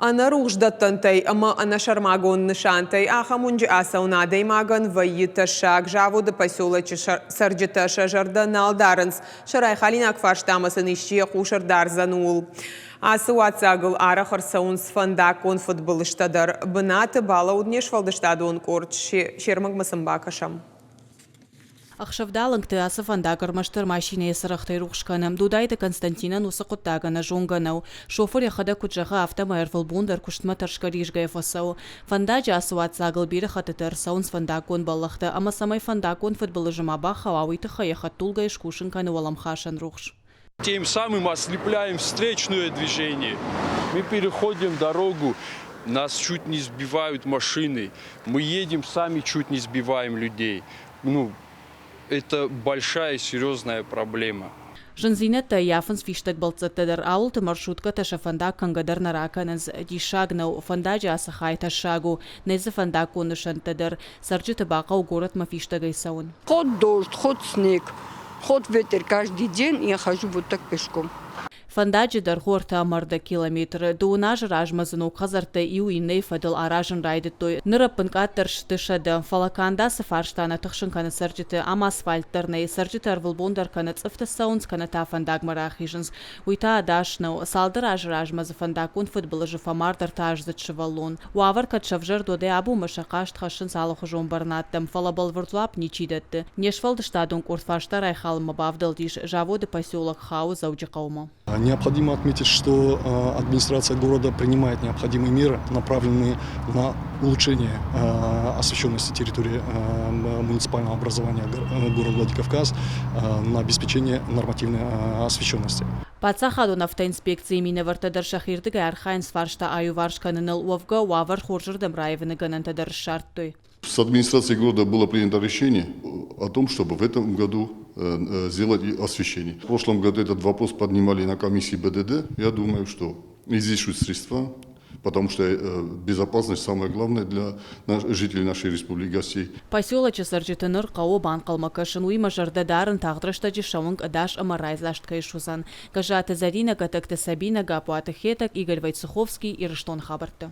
Ana rūždatantay ama ana šarmagon nishantay aha munji asaunaday magan vayita shag javud pasiolachi sarjita shajarda naldarans sharay khalinak farshtamasın işçiye quşar darzanul. Асы ватсагыл ара харсаунс фандакон футболыштадар бынаты бала уднеш фалдыштадон корт шермагмасын бакашам. Ахшавдаланг те асы фандакар маштар машине сырахтай рухшканам дудайда Константина нусы куттагана жонганау. Шофер яхада куджаха автомайр фалбундар куштма таршкаришгай фасау. Фандаджа асы ватсагыл бири хатытар саунс фандакон баллахта, ама самай фандакон футболыжыма бахавауиты хаяхат тулгай шкушин каны валамхашан рухш. Тем самым ослепляем встречное движение. Мы переходим дорогу, нас чуть не сбивают машины. Мы едем сами, чуть не сбиваем людей. Это большая серьезная проблема. Жензинета яфанс фиштаг балцаттадар аулты маршрутка таша фандак кангадар нараканаз дишагнау фандаджа асахайта шагу неза фандак онышантадар сарджита бака город мафиштагай саун. Ход дождь, ход снег, ход ветер каждый день я хожу вот так пешком. Фандаджи дар хорта амарда километр дуунаж ражмазыну казарта иуиней фадыл аражын райдытой нырапын каттар штышады фалаканда сафарштана тахшынканы сарджиты ам асфальттарнай сарджиты арвылбондар каны цыфта саунс каны та фандак марахижынс уйта адашнау салдар аж ражмазы фандакун футболыжы фамардар таж зачывалун уавар катшавжар доде абу машакашт хашын салухы жомбарнаттым фалабал выртлап ничидатты нешфалдыштадун куртфаштар айхалыма бавдалдиш заводы поселок хау зауджи каума. Необходимо отметить, что администрация города принимает необходимые меры, направленные на улучшение освещенности территории муниципального образования города Владикавказ, на обеспечение нормативной освещенности. Пацахаду нафтоинспекции минавартадар шахирдыга архайнс фаршта аю варшканыныл уавга уавар хоржырдам райвыны ганантадар шарттой. С администрацией города было принято решение о том, чтобы в этом году сделать освещение. В прошлом году этот вопрос поднимали на комиссии БДД. Я думаю, что изыщут средства, потому что безопасность самое главное для жителей нашей республики гостей. Поселочы сарджитыныр қауы банқалмакашын уйма жарды дарын тағдырышта жешауынг адаш амарайзлашт кайшузан. Кажаты Зарина, Гатакта Сабина, Гапуаты Хетак, Игорь Войцеховский и Рыштон Хабарты.